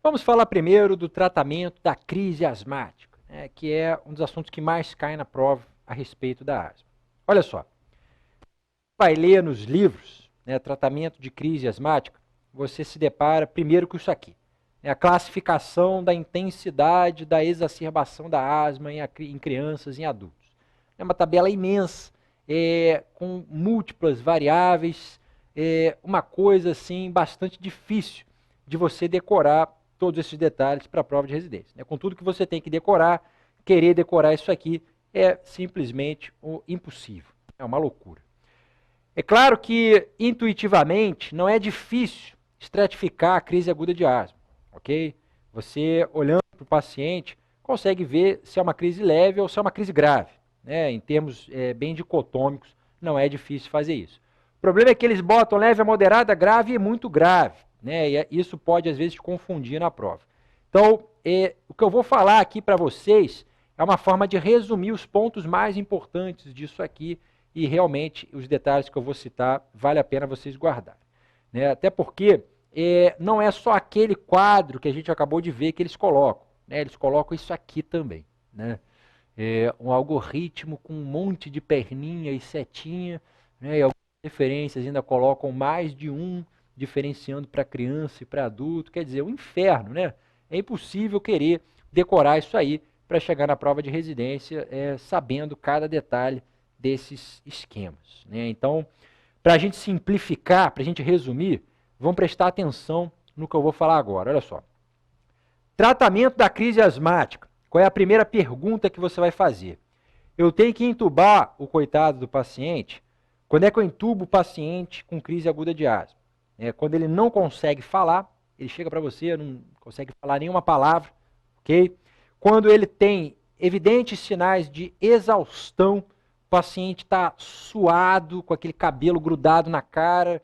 Vamos falar primeiro do tratamento da crise asmática, né, que é um dos assuntos que mais cai na prova a respeito da asma. Olha só, vai ler nos livros, né, tratamento de crise asmática, você se depara primeiro com isso aqui, né, a classificação da intensidade da exacerbação da asma em crianças e em adultos. É uma tabela imensa, com múltiplas variáveis, uma coisa assim bastante difícil de você decorar todos esses detalhes para a prova de residência. Né? Com tudo que você tem que decorar, querer decorar isso aqui é simplesmente impossível, é uma loucura. É claro que, intuitivamente, não é difícil estratificar a crise aguda de asma, ok? Você, olhando para o paciente, consegue ver se é uma crise leve ou se é uma crise grave. Né? Em termos bem dicotômicos, não é difícil fazer isso. O problema é que eles botam leve a moderada, grave e muito grave. Né? E isso pode, às vezes, te confundir na prova. Então, o que eu vou falar aqui para vocês é uma forma de resumir os pontos mais importantes disso aqui, e realmente os detalhes que eu vou citar vale a pena vocês guardarem. Né? Até porque não é só aquele quadro que a gente acabou de ver que eles colocam. Né? Eles colocam isso aqui também. Né? Um algoritmo com um monte de perninha e setinha, né? E algumas referências ainda colocam mais de um, diferenciando para criança e para adulto. Quer dizer, um inferno. Né? É impossível querer decorar isso aí para chegar na prova de residência sabendo cada detalhe desses esquemas. Né? Então, para a gente simplificar, para a gente resumir, vamos prestar atenção no que eu vou falar agora. Olha só. Tratamento da crise asmática. Qual é a primeira pergunta que você vai fazer? Eu tenho que entubar o coitado do paciente? Quando é que eu entubo o paciente com crise aguda de asma? Quando ele não consegue falar, ele chega para você, não consegue falar nenhuma palavra, ok? Quando ele tem evidentes sinais de exaustão, o paciente está suado, com aquele cabelo grudado na cara,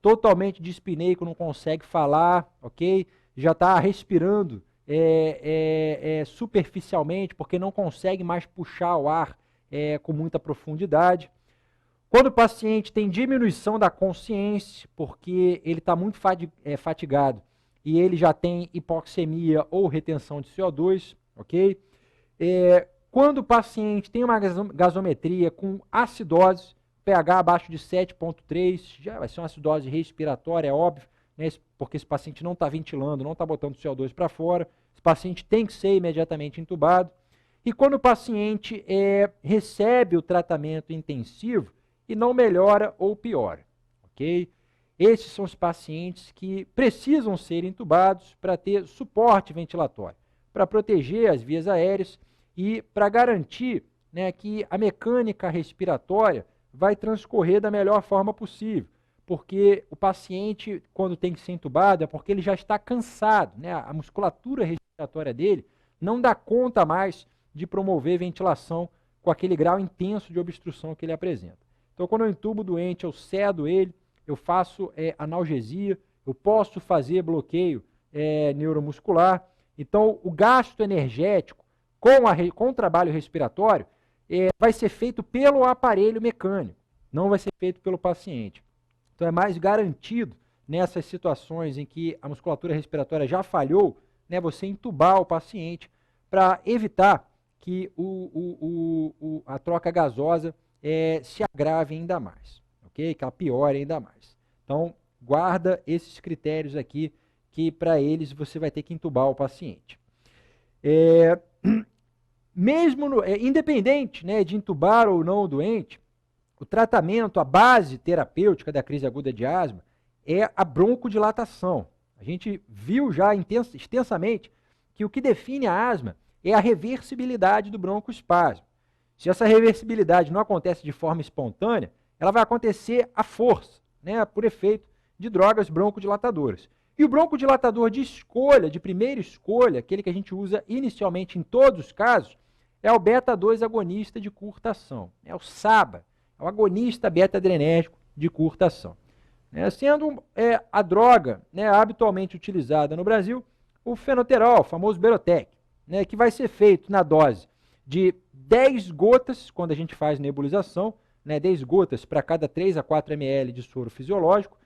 totalmente dispineico, não consegue falar, ok? Já está respirando superficialmente, porque não consegue mais puxar o ar com muita profundidade. Quando o paciente tem diminuição da consciência, porque ele está muito fatigado e ele já tem hipoxemia ou retenção de CO2, ok? Quando o paciente tem uma gasometria com acidose, pH abaixo de 7,3, já vai ser uma acidose respiratória, é óbvio, né, porque esse paciente não está ventilando, não está botando CO2 para fora, esse paciente tem que ser imediatamente entubado. E quando o paciente recebe o tratamento intensivo e não melhora ou piora, ok? Esses são os pacientes que precisam ser entubados para ter suporte ventilatório, para proteger as vias aéreas e para garantir, né, que a mecânica respiratória vai transcorrer da melhor forma possível, porque o paciente, quando tem que ser entubado, é porque ele já está cansado, né? A musculatura respiratória dele não dá conta mais de promover ventilação com aquele grau intenso de obstrução que ele apresenta. Então, quando eu entubo o doente, eu cedo ele, eu faço analgesia, eu posso fazer bloqueio neuromuscular. Então, o gasto energético com o trabalho respiratório vai ser feito pelo aparelho mecânico, não vai ser feito pelo paciente. Então, é mais garantido nessas situações em que a musculatura respiratória já falhou, né, você entubar o paciente para evitar que a troca gasosa se agrave ainda mais, ok? Que ela piore ainda mais. Então, guarda esses critérios aqui, que para eles você vai ter que entubar o paciente. Mesmo independente, né, de entubar ou não o doente, o tratamento, a base terapêutica da crise aguda de asma é a broncodilatação. A gente viu já extensamente que o que define a asma é a reversibilidade do broncoespasmo. Se essa reversibilidade não acontece de forma espontânea, ela vai acontecer à força, né, por efeito de drogas broncodilatadoras. E o broncodilatador de escolha, de primeira escolha, aquele que a gente usa inicialmente em todos os casos, é o beta-2 agonista de curta ação, é o SABA, é o agonista beta-adrenérgico de curta ação. Sendo a droga, né, habitualmente utilizada no Brasil, o fenoterol, o famoso Berotec, né, que vai ser feito na dose de 10 gotas, quando a gente faz nebulização, né, 10 gotas para cada 3 a 4 ml de soro fisiológico,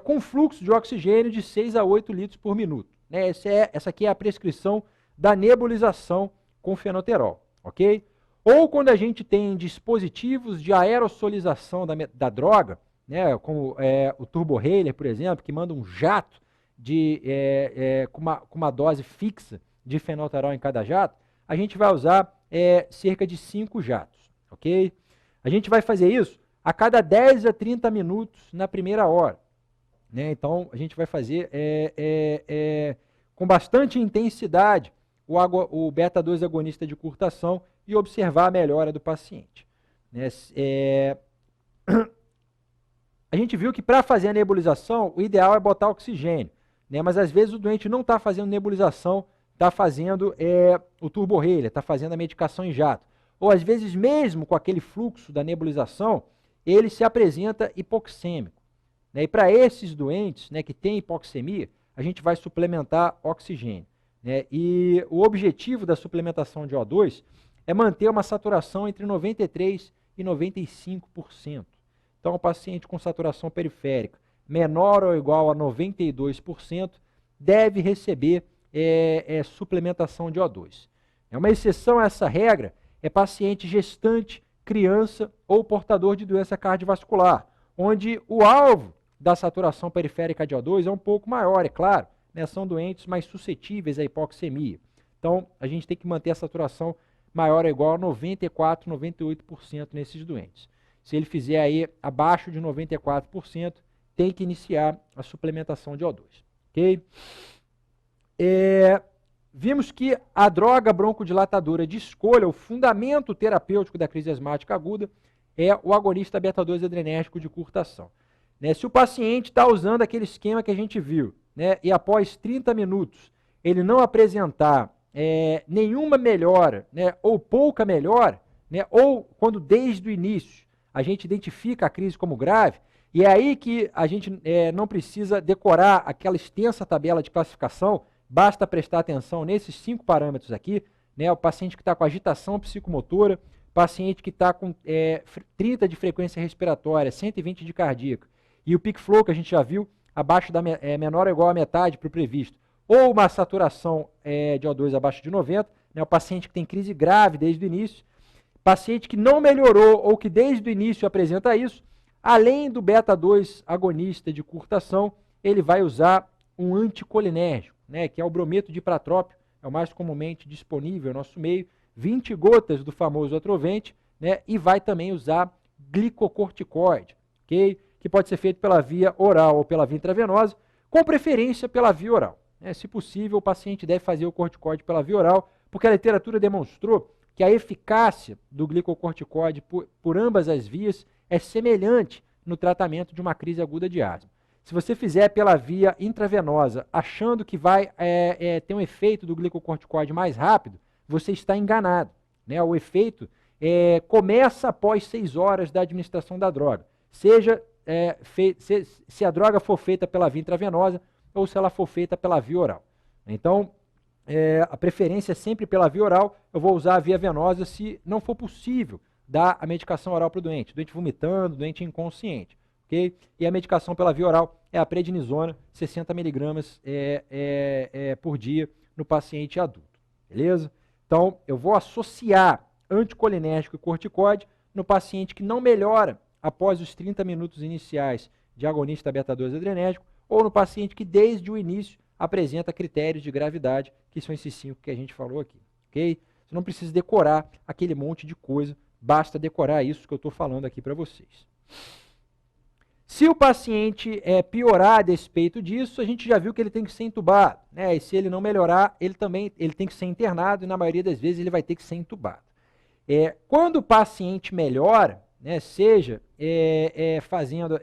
com fluxo de oxigênio de 6 a 8 litros por minuto. Né? Essa aqui é a prescrição da nebulização com fenoterol, ok? Ou quando a gente tem dispositivos de aerosolização da droga, né, como o turborreiler, por exemplo, que manda um jato com uma dose fixa de fenoterol em cada jato, a gente vai usar cerca de 5 jatos, ok? A gente vai fazer isso a cada 10 a 30 minutos na primeira hora. Né? Então, a gente vai fazer com bastante intensidade o beta-2 agonista de curtação e observar a melhora do paciente. Né? A gente viu que para fazer a nebulização, o ideal é botar oxigênio. Né? Mas às vezes o doente não está fazendo nebulização, está fazendo o turborreiler, está fazendo a medicação em jato. Ou às vezes mesmo com aquele fluxo da nebulização, ele se apresenta hipoxêmico. Né? E para esses doentes, né, que têm hipoxemia, a gente vai suplementar oxigênio. Né? E o objetivo da suplementação de O2 é manter uma saturação entre 93% e 95%. Então, o paciente com saturação periférica menor ou igual a 92% deve receber suplementação de O2. Uma exceção a essa regra é paciente gestante, criança ou portador de doença cardiovascular, onde o alvo da saturação periférica de O2 é um pouco maior, é claro, né? São doentes mais suscetíveis à hipoxemia. Então, a gente tem que manter a saturação maior ou igual a 94%, 98% nesses doentes. Se ele fizer aí abaixo de 94%, tem que iniciar a suplementação de O2. Ok? Vimos que a droga broncodilatadora de escolha, o fundamento terapêutico da crise asmática aguda, é o agonista beta-2 adrenérgico de curtação. Né? Se o paciente está usando aquele esquema que a gente viu, né, e após 30 minutos ele não apresentar nenhuma melhora, né, ou pouca melhora, né, ou quando desde o início a gente identifica a crise como grave, e é aí que a gente não precisa decorar aquela extensa tabela de classificação, basta prestar atenção nesses 5 parâmetros aqui, né, o paciente que está com agitação psicomotora, paciente que está com 30 de frequência respiratória, 120 de cardíaca, e o peak flow que a gente já viu, abaixo menor ou igual a metade para o previsto, ou uma saturação de O2 abaixo de 90, né, o paciente que tem crise grave desde o início, paciente que não melhorou ou que desde o início apresenta isso, além do beta-2 agonista de curtação, ele vai usar um anticolinérgico, né, que é o brometo de ipratrópio, é o mais comumente disponível no nosso meio, 20 gotas do famoso atrovente, né, e vai também usar glicocorticoide, ok? Que pode ser feito pela via oral ou pela via intravenosa, com preferência pela via oral. Né? Se possível, o paciente deve fazer o corticoide pela via oral, porque a literatura demonstrou que a eficácia do glicocorticoide por ambas as vias é semelhante no tratamento de uma crise aguda de asma. Se você fizer pela via intravenosa, achando que vai ter um efeito do glicocorticoide mais rápido, você está enganado. Né? O efeito começa após 6 horas da administração da droga, seja se a droga for feita pela via intravenosa ou se ela for feita pela via oral. Então, a preferência é sempre pela via oral. Eu vou usar a via venosa se não for possível dar a medicação oral para o doente vomitando, doente inconsciente. Okay? E a medicação pela via oral é a prednisona, 60 mg por dia no paciente adulto. Beleza? Então, eu vou associar anticolinérgico e corticoide no paciente que não melhora após os 30 minutos iniciais de agonista beta-2 adrenérgico, ou no paciente que desde o início apresenta critérios de gravidade, que são esses 5 que a gente falou aqui. Ok? Você não precisa decorar aquele monte de coisa, basta decorar isso que eu estou falando aqui para vocês. Se o paciente piorar a despeito disso, a gente já viu que ele tem que ser entubado. Né? E se ele não melhorar, ele tem que ser internado, e na maioria das vezes ele vai ter que ser entubado. Quando o paciente melhora, né, seja fazendo...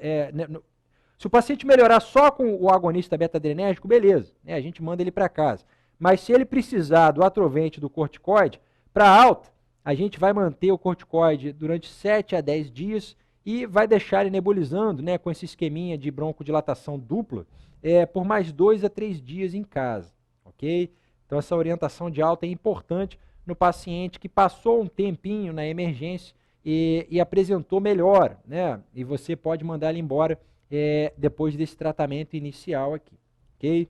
se o paciente melhorar só com o agonista beta-adrenérgico, beleza, né, a gente manda ele para casa. Mas se ele precisar do atrovente do corticoide, para alta, a gente vai manter o corticoide durante 7 a 10 dias e vai deixar ele nebulizando, né, com esse esqueminha de broncodilatação dupla, por mais 2 a 3 dias em casa. Ok? Então essa orientação de alta é importante no paciente que passou um tempinho na emergência e apresentou melhora, né? E você pode mandar ele embora depois desse tratamento inicial aqui, ok?